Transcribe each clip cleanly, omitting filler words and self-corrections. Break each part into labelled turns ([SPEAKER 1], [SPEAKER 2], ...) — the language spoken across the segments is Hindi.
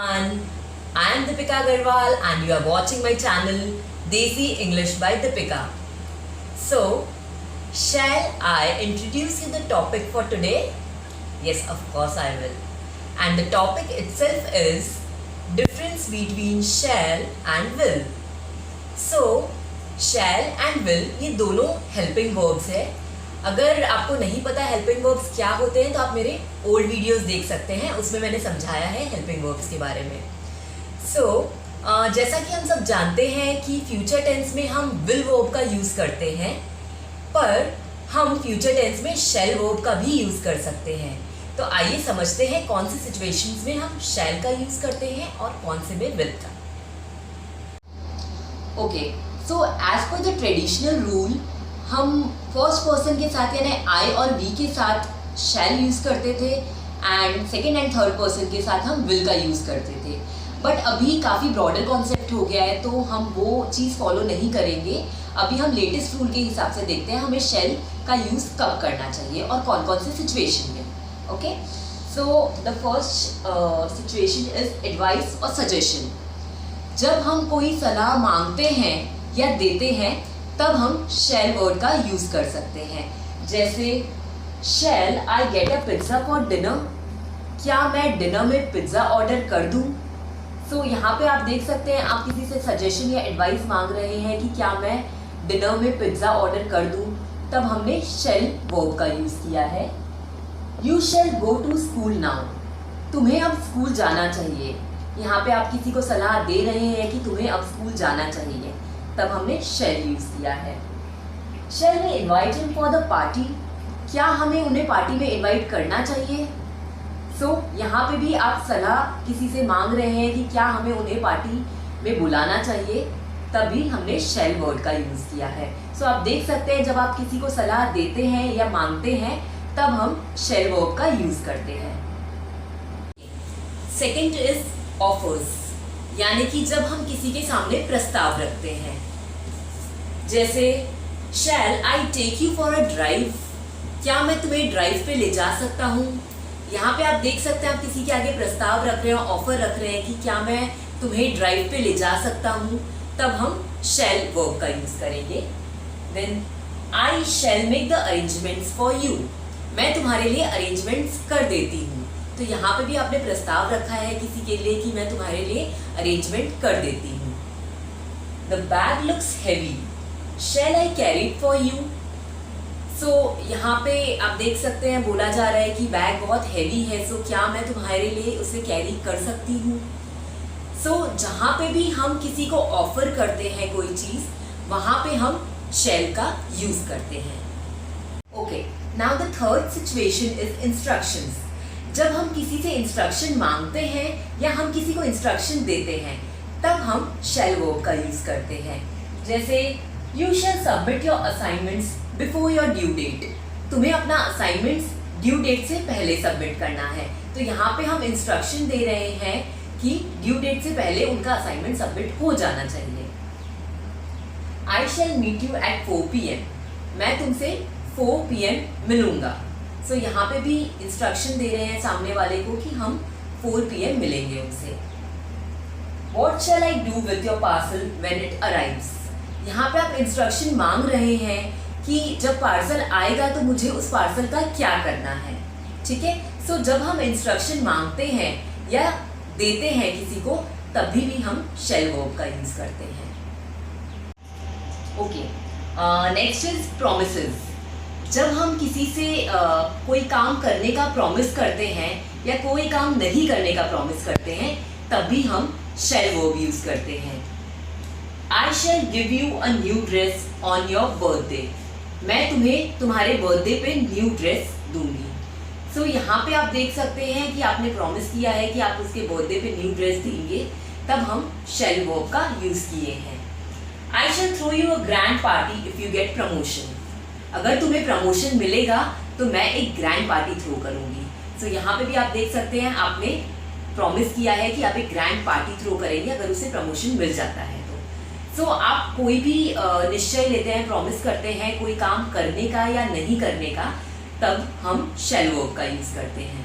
[SPEAKER 1] everyone, I am Deepika Agarwal and you are watching my channel Desi English by Deepika. So, shall I introduce you the topic for today? Yes, of course I will. And the topic itself is difference between shall and will. So, shall and will ये दोनों helping verbs है. अगर आपको नहीं पता हेल्पिंग वर्ब्स क्या होते हैं तो आप मेरे ओल्ड वीडियोस देख सकते हैं, उसमें मैंने समझाया है हेल्पिंग वर्ब्स के बारे में. जैसा कि हम सब जानते हैं कि फ्यूचर टेंस में हम विल वर्ब का यूज़ करते हैं, पर हम फ्यूचर टेंस में शैल वर्ब का भी यूज़ कर सकते हैं. तो आइए समझते हैं कौन सी सिचुएशंस में हम शैल का यूज़ करते हैं और कौन से में विल का. Okay, so as per the traditional rule हम फर्स्ट पर्सन के साथ यानी आई और वी के साथ शैल यूज़ करते थे and second and third person के साथ हम विल का यूज़ करते थे. बट अभी काफ़ी ब्रॉडर कॉन्सेप्ट हो गया है तो हम वो चीज़ फॉलो नहीं करेंगे. अभी हम लेटेस्ट रूल के हिसाब से देखते हैं हमें शैल का यूज़ कब करना चाहिए और कौन कौन से सिचुएशन में. Okay, so the first situation is advice और सजेशन. जब हम कोई सलाह मांगते हैं या देते हैं तब हम शैल वर्ड का यूज़ कर सकते हैं. जैसे shall I get a pizza for dinner, क्या मैं डिनर में पिज़्ज़ा ऑर्डर कर दूं. सो यहाँ पे आप देख सकते हैं आप किसी से सजेशन या एडवाइस मांग रहे हैं कि क्या मैं डिनर में पिज़्ज़ा ऑर्डर कर दूं, तब हमने शैल वर्ब का यूज़ किया है. You shall go to school now, तुम्हें अब स्कूल जाना चाहिए. यहाँ पे आप किसी को सलाह दे रहे हैं कि तुम्हें अब स्कूल जाना चाहिए, तब हमने शैल यूज़ किया है. Shall we invite him for the party, क्या हमें उन्हें पार्टी में इनवाइट करना चाहिए. यहाँ पे भी आप सलाह किसी से मांग रहे हैं कि क्या हमें उन्हें पार्टी में बुलाना चाहिए, तभी हमने शैल वर्ड का यूज़ किया है. आप देख सकते हैं जब आप किसी को सलाह देते हैं या मांगते हैं तब हम शैल वर्ड का यूज़ करते हैं. सेकेंड इज ऑफर्स, यानी कि जब हम किसी के सामने प्रस्ताव रखते हैं. जैसे shall I take you for a drive, क्या मैं तुम्हें ड्राइव पे ले जा सकता हूँ. यहाँ पे आप देख सकते हैं आप किसी के आगे प्रस्ताव रख रहे हैं, ऑफर रख रहे हैं कि क्या मैं तुम्हें ड्राइव पे ले जा सकता हूँ, तब हम शैल वर्ब का यूज़ करेंगे. Then I shall make the arrangements for you, मैं तुम्हारे लिए अरेंजमेंट्स कर देती हूँ. तो यहाँ पे भी आपने प्रस्ताव रखा है किसी के लिए कि मैं तुम्हारे लिए अरेंजमेंट कर देती हूँ. The bag looks heavy, shall I carry it for you. यहाँ पे आप देख सकते हैं बोला जा रहा है कि बैग बहुत हैवी है, क्या मैं तुम्हारे लिए उसे कैरी कर सकती हूँ. जहाँ पे भी हम किसी को ऑफर करते हैं कोई चीज़, वहाँ पे हम शैल का यूज़ करते हैं. Okay, now the third situation is instructions. जब हम किसी से इंस्ट्रक्शन मांगते हैं या हम किसी को इंस्ट्रक्शन देते हैं तब हम शैल वर्ब का यूज़ करते हैं. जैसे you shall submit your assignments before your due date, तुम्हें अपना असाइनमेंट्स ड्यू डेट से पहले सबमिट करना है. तो यहाँ पे हम इंस्ट्रक्शन दे रहे हैं कि ड्यू डेट से पहले उनका असाइनमेंट सबमिट हो जाना चाहिए. I shall meet you at 4 PM, मैं तुमसे 4 PM मिलूंगा. यहाँ पे भी इंस्ट्रक्शन दे रहे हैं सामने वाले को कि हम 4 PM मिलेंगे उनसे. What shall I do with your parcel when it arrives? यहाँ पे आप इंस्ट्रक्शन मांग रहे हैं कि जब पार्सल आएगा तो मुझे उस पार्सल का क्या करना है. ठीक है, जब हम इंस्ट्रक्शन मांगते हैं या देते हैं किसी को तभी भी हम शैल वर्ब का यूज करते हैं. Okay, next is promises. जब हम किसी से कोई काम करने का प्रॉमिस करते हैं या कोई काम नहीं करने का प्रॉमिस करते हैं तब भी हम शैल वर्ब यूज करते हैं. I shall give you a new dress on your birthday, मैं तुम्हें तुम्हारे बर्थडे पे न्यू ड्रेस दूंगी. यहाँ पे आप देख सकते हैं कि आपने प्रॉमिस किया है कि आप उसके बर्थडे पे न्यू ड्रेस देंगे, तब हम शैल वर्ब का यूज किए हैं. I shall throw you a grand party if you get promotion, अगर तुम्हें प्रमोशन मिलेगा तो मैं एक ग्रैंड पार्टी थ्रो करूंगी. यहाँ पे भी आप देख सकते हैं आपने प्रॉमिस किया है कि आप एक ग्रैंड पार्टी थ्रो करेंगे अगर उसे प्रमोशन मिल जाता है तो. आप कोई भी निश्चय लेते हैं, प्रॉमिस करते हैं कोई काम करने का या नहीं करने का, तब हम शैल वर्ब का यूज करते हैं.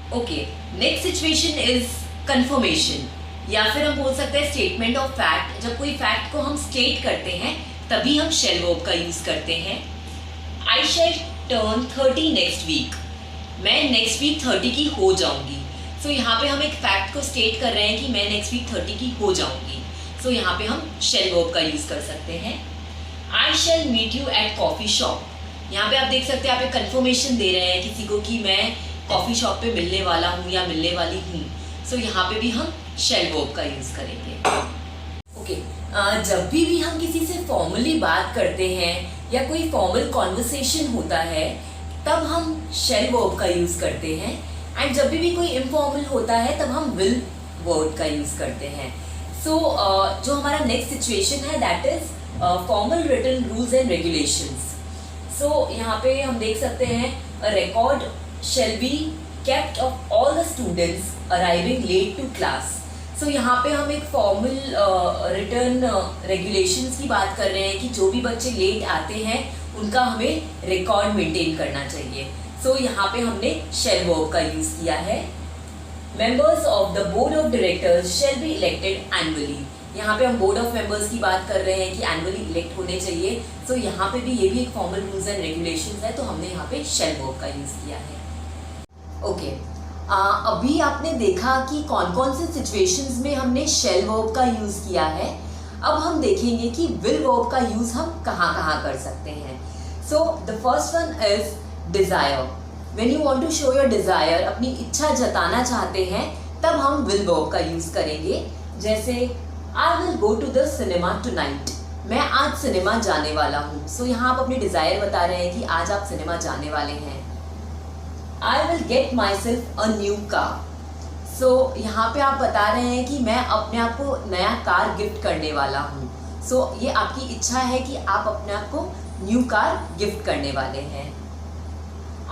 [SPEAKER 1] Okay, next situation is confirmation, या फिर हम बोल सकते हैं स्टेटमेंट ऑफ फैक्ट। जब कोई फैक्ट को हम स्टेट करते हैं तभी हम शैल वर्ब का यूज करते हैं। I shell turn 30 next week, मैं नेक्स्ट वीक 30 की हो जाऊंगी। सो यहाँ पे हम एक फैक्ट को स्टेट कर रहे हैं कि मैं नेक्स्ट वीक 30 की हो जाऊंगी। सो यहाँ पे हम शैल वर्ब का यूज कर सकते हैं। I shall meet you at coffee shop, यहाँ पे आप देख सकते हैं आप एक कंफर्मेशन दे रहे हैं किसी को कि मैं कॉफी शॉप पे मिलने वाला हूँ या मिलने वाली हूँ। सो यहाँ पे भी हम शैल वर्ब का यूज करेंगे। ओके, जब भी हम किसी से फॉर्मली बात करते हैं या कोई फॉर्मल कॉन्वर्सेशन होता है तब हम शैल वर्ब का यूज करते हैं। एंड जब भी कोई इनफॉर्मल होता है तब हम विल वर्ब का यूज करते हैं। सो जो हमारा नेक्स्ट सिचुएशन है that is formal written rules and regulations. So यहाँ पे हम देख सकते हैं a record shall be kept of all the students arriving late to class. So यहाँ पे हम एक फॉर्मल रिटर्न रेगुलेशंस की बात कर रहे हैं कि जो भी बच्चे लेट आते हैं उनका हमें रिकॉर्ड मेंटेन करना चाहिए। सो यहाँ पे हमने शैल वर्ब का यूज किया है। Members of the board of directors shall be elected annually, यहाँ पे हम बोर्ड ऑफ मेंबर्स की बात कर रहे हैं कि एनुअली इलेक्ट होने चाहिए। सो यहाँ पे भी ये भी एक फॉर्मल रूल्स एंड रेगुलेशंस है, तो हमने यहाँ पे शैल वर्ब का यूज किया है। ओके, अभी आपने देखा कि कौन कौन से सिचुएशंस में हमने शैल वर्ब का यूज किया है। अब हम देखेंगे कि विल वर्ब का यूज हम कहाँ कहाँ कर सकते हैं। So the first one is desire. When you want to show your desire, अपनी इच्छा जताना चाहते हैं, तब हम विल वर्ब का यूज करेंगे। जैसे I will go to the cinema tonight, मैं आज सिनेमा जाने वाला हूँ। सो यहाँ आप अपनी डिजायर बता रहे हैं कि आज आप सिनेमा जाने वाले हैं। I will get myself a new car. So यहाँ पे आप बता रहे हैं कि मैं अपने आप को नया कार गिफ्ट करने वाला हूँ। So ये आपकी इच्छा है कि आप अपने आप को न्यू कार गिफ्ट करने वाले हैं।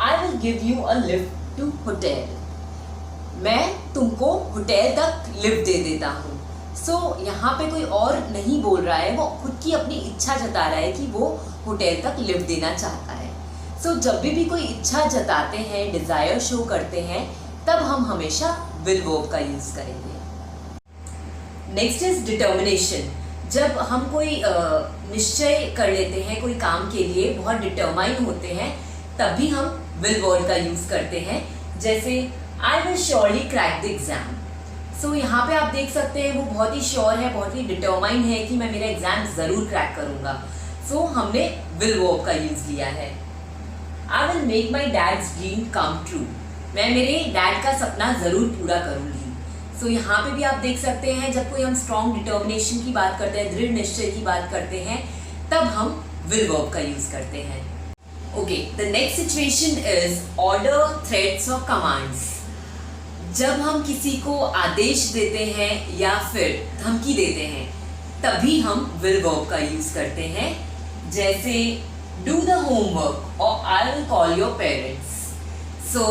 [SPEAKER 1] I will give you a lift to hotel. मैं तुमको होटल तक लिफ्ट दे देता हूँ। So यहाँ पे कोई और नहीं बोल रहा है, वो खुद की अपनी इच्छा जता रहा है कि वो होटल तक लिफ्ट देना चाहता है। सो जब भी कोई इच्छा जताते हैं, डिजायर शो करते हैं, तब हम हमेशा विल वर्ब का यूज करेंगे। Next is determination. जब हम कोई निश्चय कर लेते हैं कोई काम के लिए, बहुत डिटरमाइन होते हैं, तब भी हम विल वर्ब का यूज करते हैं। जैसे I will surely crack the exam. So यहाँ पे आप देख सकते हैं वो बहुत ही श्योर है, बहुत ही डिटरमाइन है कि मैं मेरा एग्जाम जरूर क्रैक करूंगा। सो हमने विल वर्ब का यूज लिया है। I will make my dad's dream come true. मैं मेरे डैड का सपना जरूर पूरा करूंगी। सो यहाँ पे भी आप देख सकते हैं जब कोई हम स्ट्रॉन्ग डिटर्मिनेशन की बात करते हैं, दृढ़ निश्चय की बात करते हैं, तब हम विल वर्ब का यूज करते हैं। Okay, the next situation is order, threats और कमांड्स। जब हम किसी को आदेश देते हैं या फिर धमकी देते हैं तभी हम विल वर्ब का यूज करते हैं। जैसे डू द होमवर्क और I will call your parents. So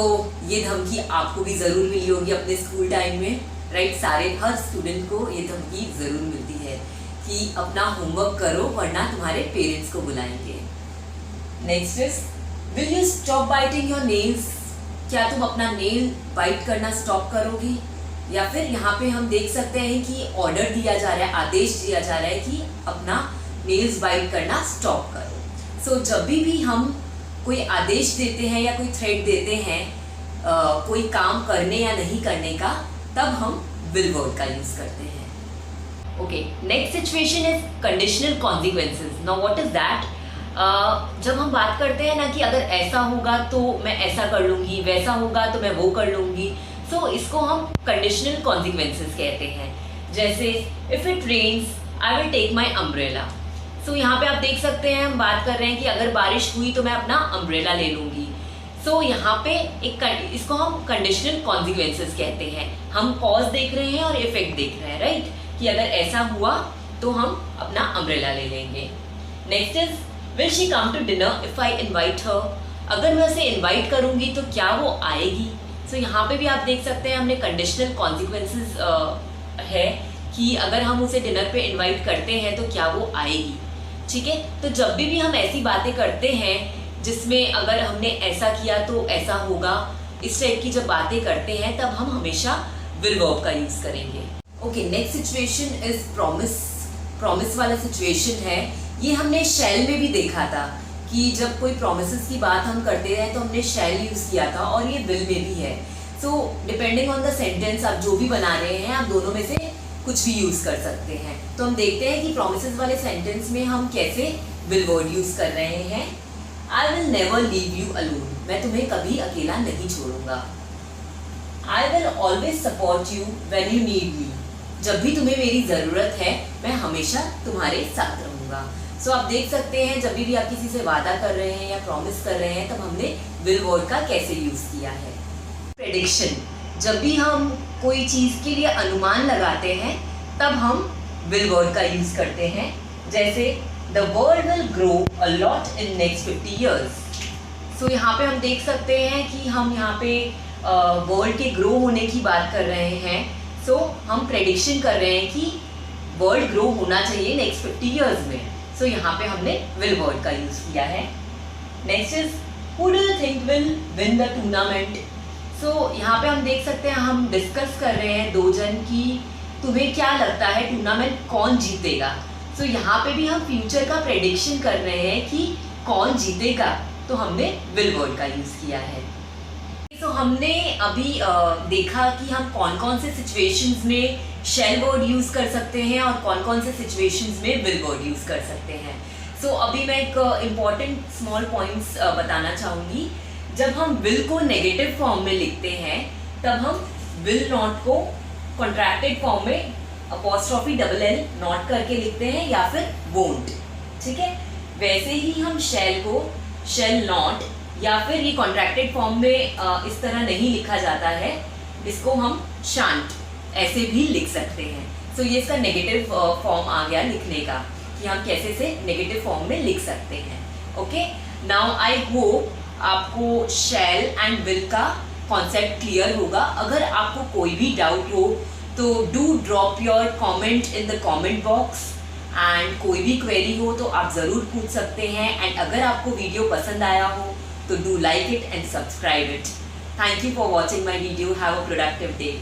[SPEAKER 1] ये धमकी आपको भी ज़रूर मिली होगी अपने स्कूल टाइम में, राइट? हर स्टूडेंट को ये धमकी ज़रूर मिलती है कि अपना होमवर्क करो वरना तुम्हारे पेरेंट्स को बुलाएंगे। Next is will you stop biting your nails. क्या तुम अपना नेल बाइट करना स्टॉप करोगी? या फिर यहाँ पे हम देख सकते हैं कि ऑर्डर दिया जा रहा है, आदेश दिया जा रहा है कि अपना नेल्स बाइट करना स्टॉप करो। सो जब भी हम कोई आदेश देते हैं या कोई थ्रेट देते हैं कोई काम करने या नहीं करने का, तब हम विल वर्ब का यूज करते हैं। Okay, next situation is conditional consequences. Now what is that? जब हम बात करते हैं ना कि अगर ऐसा होगा तो मैं ऐसा कर लूँगी, वैसा होगा तो मैं वो कर लूँगी, सो इसको हम कंडीशनल कॉन्सिक्वेंसेस कहते हैं। जैसे if it rains I will take my umbrella. So यहाँ पे आप देख सकते हैं हम बात कर रहे हैं कि अगर बारिश हुई तो मैं अपना अम्ब्रेला ले लूँगी। सो यहाँ पे इसको हम कंडीशनल कॉन्सिक्वेंसेस कहते हैं। हम कॉज देख रहे हैं और इफेक्ट देख रहे हैं, राइट? कि अगर ऐसा हुआ तो हम अपना अम्ब्रेला ले लेंगे। Next is will she come to dinner if I invite her. अगर मैं उसे इन्वाइट करूँगी तो क्या वो आएगी? सो यहाँ पे भी आप देख सकते हैं हमने कंडीशनल कॉन्सिक्वेंसेस है कि अगर हम उसे डिनर पे इन्वाइट करते हैं तो क्या वो आएगी। ठीक है, तो जब भी हम ऐसी बातें करते हैं जिसमें अगर हमने ऐसा किया तो ऐसा होगा, इस टाइप की जब बातें करते हैं तब हम हमेशा विल वर्ब का यूज करेंगे। Okay, next situation is promise. Promise वाला सिचुएशन है, ये हमने शैल में भी देखा था कि जब कोई प्रोमिसेस की बात हम करते हैं तो हमने शैल यूज किया था, और ये विल में भी है। So depending on the sentence आप जो भी बना रहे हैं, आप दोनों में से कुछ भी यूज कर सकते हैं। तो हम देखते हैं कि प्रोमिसेस वाले सेंटेंस में हम कैसे विल वर्ड यूज कर रहे हैं। I will never leave you alone, मैं तुम्हें कभी अकेला नहीं छोड़ूंगा। I will always support you when you need me, जब भी तुम्हें मेरी ज़रूरत है मैं हमेशा तुम्हारे साथ रहूँगा। सो आप देख सकते हैं जब भी आप किसी से वादा कर रहे हैं या प्रॉमिस कर रहे हैं तब हमने विल वर्ड का कैसे यूज़ किया है। प्रेडिक्शन, जब भी हम कोई चीज़ के लिए अनुमान लगाते हैं तब हम विल वर्ड का यूज़ करते हैं। जैसे the world will grow a lot in next 50 years। सो यहाँ पे हम देख सकते हैं कि हम यहाँ पे वर्ल्ड के ग्रो होने की बात कर रहे हैं। सो हम प्रेडिक्शन कर रहे हैं कि वर्ल्ड ग्रो होना चाहिए नेक्स्ट 50 years में। सो यहाँ पे हमने विल वर्ड का यूज किया है। Next is who do you think will win the tournament. So यहाँ पे हम देख सकते हैं हम डिस्कस कर रहे हैं दो जन की तुम्हें क्या लगता है टूर्नामेंट कौन जीतेगा। सो यहाँ पे भी हम फ्यूचर का प्रेडिक्शन कर रहे हैं कि कौन जीतेगा, तो हमने विल वर्ड का यूज किया है। तो हमने अभी देखा कि हम कौन कौन से सिचुएशंस में शैल वर्ड यूज कर सकते हैं और कौन कौन से सिचुएशंस में विल वर्ड यूज कर सकते हैं। सो अभी मैं एक इम्पॉर्टेंट स्मॉल पॉइंट्स बताना चाहूँगी। जब हम विल को नेगेटिव फॉर्म में लिखते हैं तब हम विल नॉट को कॉन्ट्रैक्टेड फॉर्म में अपॉस्ट्रोफी डबल एल नॉट करके लिखते हैं या फिर वोंट, ठीक है। वैसे ही हम शैल को शैल नॉट या फिर ये कॉन्ट्रैक्टेड फॉर्म में इस तरह नहीं लिखा जाता है, इसको हम शांट ऐसे भी लिख सकते हैं। सो ये इसका नेगेटिव फॉर्म आ गया लिखने का कि हम कैसे से नेगेटिव फॉर्म में लिख सकते हैं। ओके, नाउ आई होप आपको शैल एंड विल का कॉन्सेप्ट क्लियर होगा। अगर आपको कोई भी डाउट हो तो do drop your comment in the comment box, and कोई भी क्वेरी हो तो आप ज़रूर पूछ सकते हैं। एंड अगर आपको वीडियो पसंद आया हो तो do like it and subscribe it. Thank you for watching my video. Have a productive day.